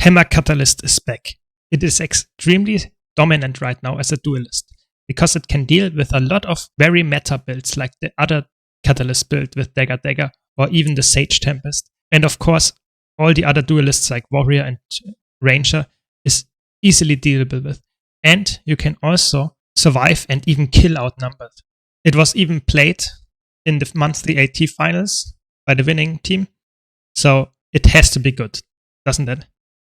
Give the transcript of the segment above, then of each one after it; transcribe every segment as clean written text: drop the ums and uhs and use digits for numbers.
Hammer Catalyst is back. It is extremely dominant right now as a duelist because it can deal with a lot of very meta builds like the other Catalyst build with Dagger or even the Sage Tempest. And of course, all the other duelists like Warrior and Ranger is easily dealable with. And you can also survive and even kill outnumbered. It was even played in the monthly AT finals by the winning team. So it has to be good, doesn't it?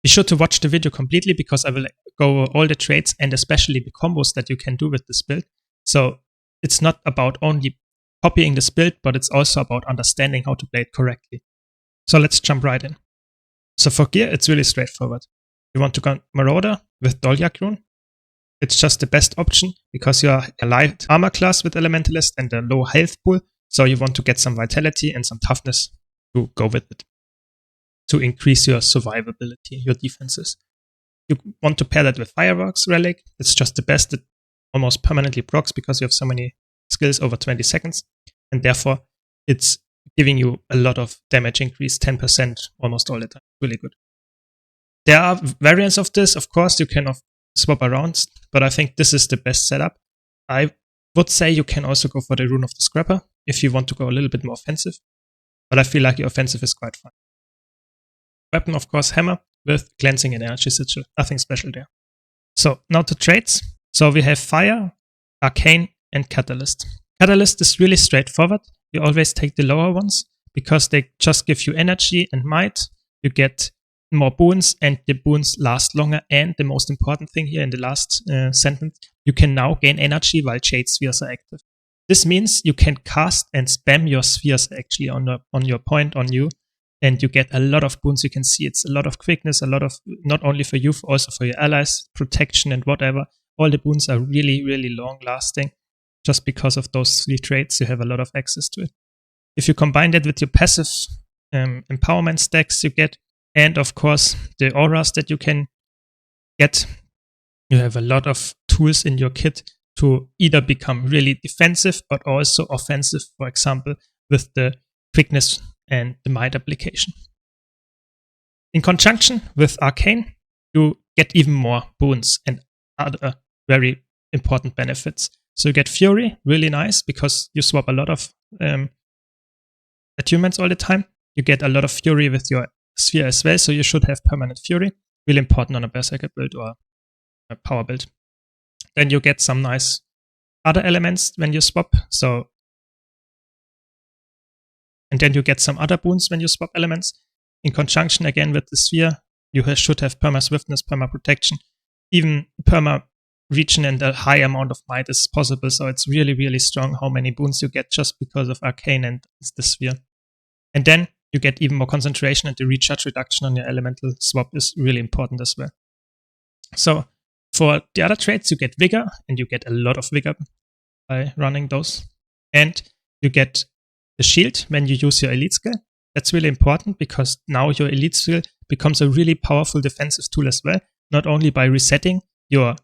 Be sure to watch the video completely because I will go over all the traits and especially the combos that you can do with this build. So it's not about only copying this build, but it's also about understanding how to play it correctly. So let's jump right in. So for gear, it's really straightforward. You want to go Marauder with Dolyak Rune. It's just the best option because you are a light armor class with Elementalist and a low health pool. So you want to get some vitality and some toughness to go with it, to increase your survivability, your defenses. You want to pair that with Fireworks Relic. It's just the best. It almost permanently procs because you have so many skills over 20 seconds. And therefore, it's giving you a lot of damage increase, 10% almost all the time. Really good. There are variants of this. Of course, you can swap around, but I think this is the best setup. I would say you can also go for the Rune of the Scrapper if you want to go a little bit more offensive. But I feel like your offensive is quite fun. Weapon, of course, Hammer with Cleansing and Energy Sigil. Nothing special there. So now to traits. So we have Fire, Arcane, and Catalyst. Catalyst is really straightforward. You always take the lower ones because they just give you energy and might. You get more boons and the boons last longer. And the most important thing here in the last sentence, you can now gain energy while Jade Spheres are active. This means you can cast and spam your spheres actually on your point, on you. And you get a lot of boons. You can see it's a lot of quickness, a lot of, not only for you, also for your allies, protection and whatever. All the boons are really, really long lasting. Just because of those 3 traits, you have a lot of access to it. If you combine that with your passive empowerment stacks you get, and of course the auras that you can get, you have a lot of tools in your kit to either become really defensive, but also offensive, for example, with the quickness and the might application. In conjunction with Arcane, you get even more boons and other very important benefits. So you get Fury, really nice, because you swap a lot of attunements all the time. You get a lot of Fury with your sphere as well, so you should have permanent Fury. Really important on a Berserker build or a power build. Then you get some nice other elements when you swap. And then you get some other boons when you swap elements. In conjunction again with the sphere, you should have perma swiftness, perma protection, even perma region, and a high amount of might is possible. So it's really, really strong how many boons you get just because of Arcane and the sphere. And then you get even more concentration, and the recharge reduction on your elemental swap is really important as well. So for the other traits, you get Vigor, and you get a lot of Vigor by running those. And you get the shield when you use your elite skill. That's really important because now your elite skill becomes a really powerful defensive tool as well, not only by resetting your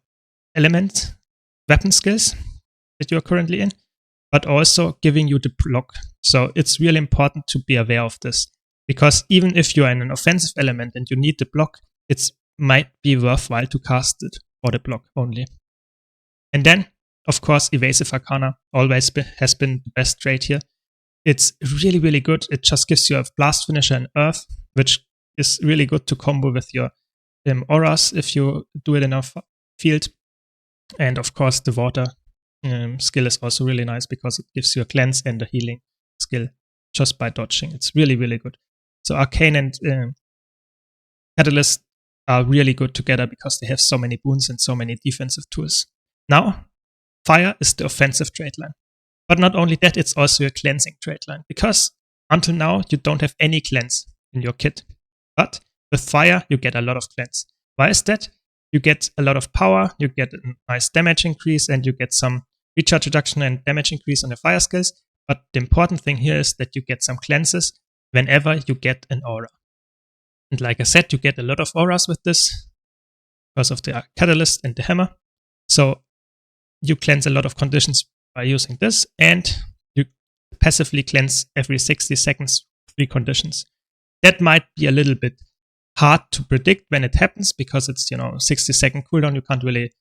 element weapon skills that you are currently in, but also giving you the block. So it's really important to be aware of this because even if you are in an offensive element and you need the block, it might be worthwhile to cast it for the block only. And then, of course, Evasive Arcana always has been the best trait here. It's really, really good. It just gives you a blast finisher and earth, which is really good to combo with your auras if you do it in a field. And of course, the water skill is also really nice because it gives you a cleanse and a healing skill just by dodging. It's really, really good. So Arcane and Catalyst are really good together because they have so many boons and so many defensive tools. Now, Fire is the offensive trait line. But not only that, it's also a cleansing trait line because until now, you don't have any cleanse in your kit. But with Fire, you get a lot of cleanse. Why is that? You get a lot of power, you get a nice damage increase, and you get some recharge reduction and damage increase on your fire skills. But the important thing here is that you get some cleanses whenever you get an aura. And like I said, you get a lot of auras with this because of the Catalyst and the Hammer. So you cleanse a lot of conditions by using this, and you passively cleanse every 60 seconds 3 conditions. That might be a little bit hard to predict when it happens because it's, 60-second cooldown. You can't really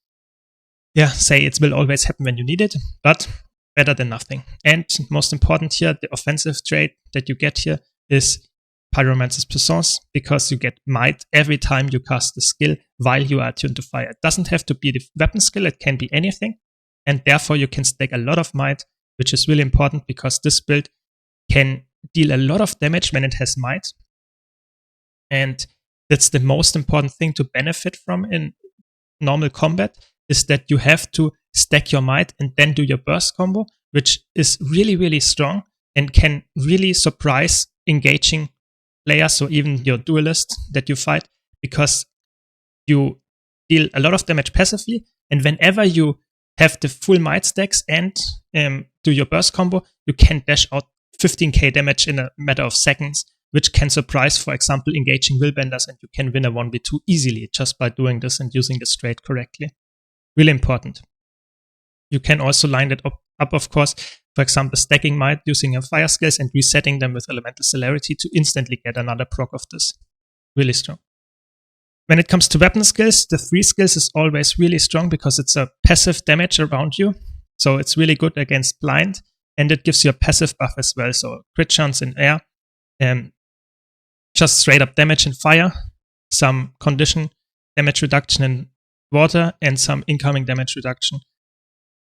say it will always happen when you need it, but better than nothing. And most important here, the offensive trait that you get here is Pyromancer's Puissance, because you get might every time you cast the skill while you are attuned to fire. It doesn't have to be the weapon skill, it can be anything, and therefore you can stack a lot of might, which is really important because this build can deal a lot of damage when it has might, and that's the most important thing to benefit from in normal combat, is that you have to stack your might and then do your burst combo, which is really, really strong and can really surprise engaging players, or even your duelist that you fight, because you deal a lot of damage passively, and whenever you have the full might stacks and do your burst combo, you can dash out 15k damage in a matter of seconds, which can surprise, for example, engaging willbenders, and you can win a 1v2 easily just by doing this and using the trait correctly. Really important. You can also line it up, of course, for example, stacking might using your fire skills and resetting them with elemental celerity to instantly get another proc of this. Really strong. When it comes to weapon skills, the 3 skills is always really strong because it's a passive damage around you. So it's really good against blind, and it gives you a passive buff as well. So crit chance in air, just straight up damage in fire, some condition damage reduction in water, and some incoming damage reduction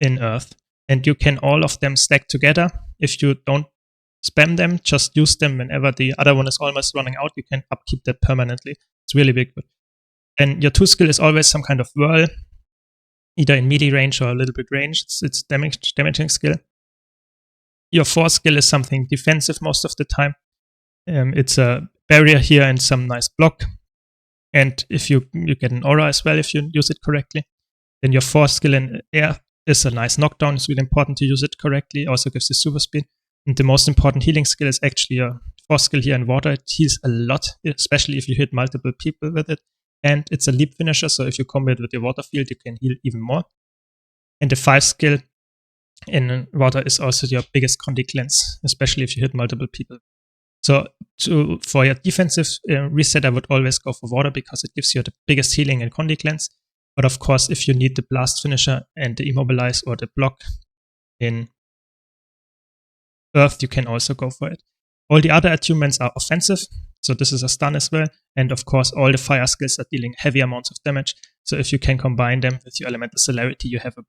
in earth. And you can all of them stack together. If you don't spam them, just use them whenever the other one is almost running out. You can upkeep that permanently. It's really big. And your 2 skill is always some kind of whirl, either in melee range or a little bit range. It's damaging skill. Your 4 skill is something defensive most of the time. It's a barrier here and some nice block. And if you get an aura as well if you use it correctly. Then your 4 skill in air is a nice knockdown. It's really important to use it correctly. Also gives you super speed. And the most important healing skill is actually your 4 skill here in water. It heals a lot, especially if you hit multiple people with it. And it's a leap finisher, so if you combo it with your water field, you can heal even more. And the 5 skill in water is also your biggest Condi cleanse, especially if you hit multiple people. So for your defensive reset, I would always go for water because it gives you the biggest healing and Condi cleanse. But of course, if you need the blast finisher and the immobilize or the block in earth, you can also go for it. All the other attunements are offensive, so this is a stun as well. And of course, all the fire skills are dealing heavy amounts of damage. So if you can combine them with your elemental celerity, you have a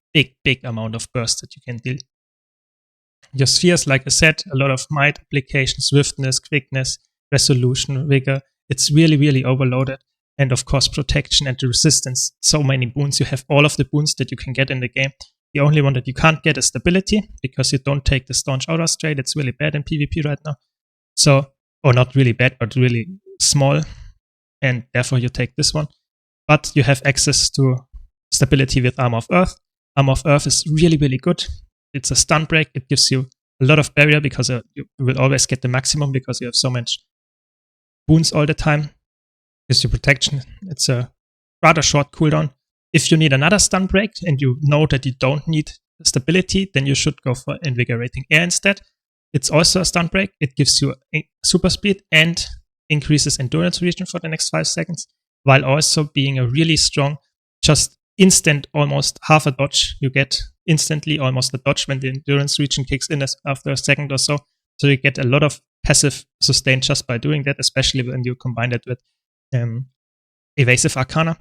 big amount of burst that you can deal. Your spheres, like I said, a lot of might application, swiftness, quickness, resolution, vigor. It's really overloaded. And of course, protection and the resistance. So many boons. You have all of the boons that you can get in the game. The only one that you can't get is stability, because you don't take the staunch aura trait. It's really bad in PvP right now. So, or not really bad, but really small. And therefore you take this one. But you have access to stability with Armor of Earth. Armor of Earth is really good. It's a stun break. It gives you a lot of barrier because you will always get the maximum because you have so much boons all the time. Gives you protection. It's a rather short cooldown. If you need another stun break and you know that you don't need stability, then you should go for Invigorating Air instead. It's also a stun break. It gives you super speed and increases endurance region for the next 5 seconds, while also being a really strong, just instant, almost half a dodge. You get instantly almost a dodge when the endurance region kicks in after a second or so. So you get a lot of passive sustain just by doing that, especially when you combine it with Evasive Arcana.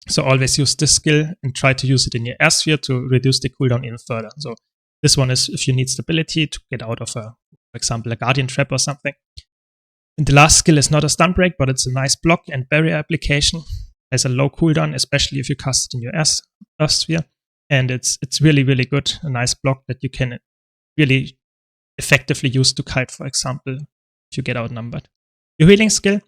So always use this skill and try to use it in your air sphere to reduce the cooldown even further. So this one is if you need stability to get out of, for example, a Guardian Trap or something. And the last skill is not a stun break, but it's a nice block and barrier application. Has a low cooldown, especially if you cast it in your earth sphere. And it's really good. A nice block that you can really effectively use to kite, for example, if you get outnumbered. Your healing skill,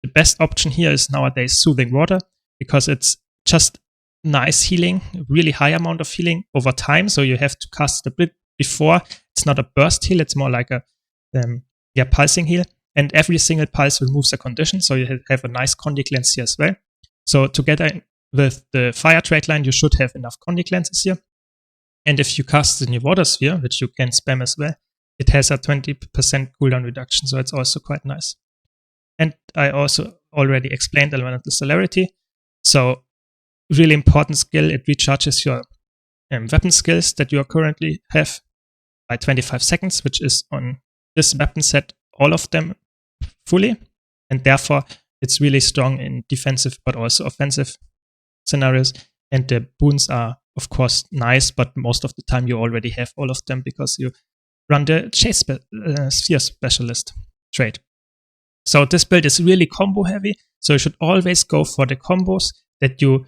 the best option here is nowadays Soothing Water, because it's just nice healing, really high amount of healing over time. So you have to cast a bit before. It's not a burst heal, it's more like a pulsing heal. And every single pulse removes a condition, so you have a nice Condi cleanse here as well. So together with the fire trait line, you should have enough Condi cleanses here. And if you cast in your water sphere, which you can spam as well, it has a 20% cooldown reduction, so it's also quite nice. And I also already explained elemental celerity. So really important skill, it recharges your weapon skills that you currently have by 25 seconds, which is on this weapon set, all of them fully. And therefore, it's really strong in defensive but also offensive scenarios. And the boons are, of course, nice, but most of the time you already have all of them because you run the Chase Sphere Specialist trait. So this build is really combo heavy. So you should always go for the combos that you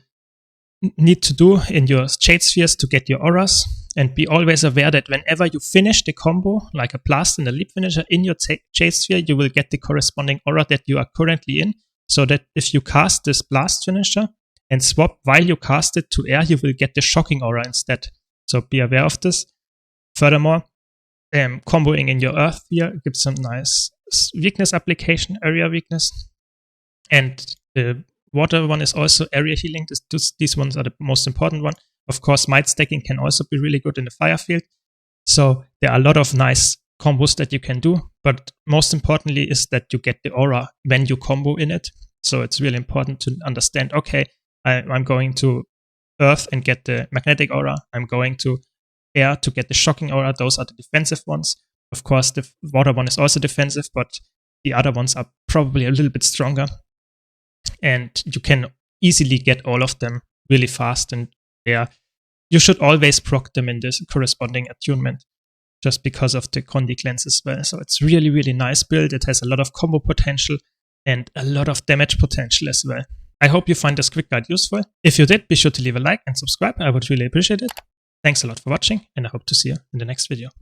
need to do in your Shade Spheres to get your auras, and be always aware that whenever you finish the combo, like a blast and a leap finisher in your Shade Sphere, you will get the corresponding aura that you are currently in, so that if you cast this blast finisher and swap while you cast it to air, you will get the shocking aura instead. So be aware of this. Furthermore, comboing in your Earth Sphere gives some nice weakness application, area weakness, and the water one is also area healing. These ones are the most important one. Of course, might stacking can also be really good in the fire field. So there are a lot of nice combos that you can do, but most importantly is that you get the aura when you combo in it. So it's really important to understand, okay, I'm going to Earth and get the magnetic aura. I'm going to air to get the shocking aura. Those are the defensive ones. Of course, the water one is also defensive, but the other ones are probably a little bit stronger. And you can easily get all of them really fast, and you should always proc them in this corresponding attunement just because of the Condi cleanse as well. So it's really, really nice build. It has a lot of combo potential and a lot of damage potential as well. I hope you find this quick guide useful. If you did, be sure to leave a like and subscribe. I would really appreciate it. Thanks a lot for watching, and I hope to see you in the next video.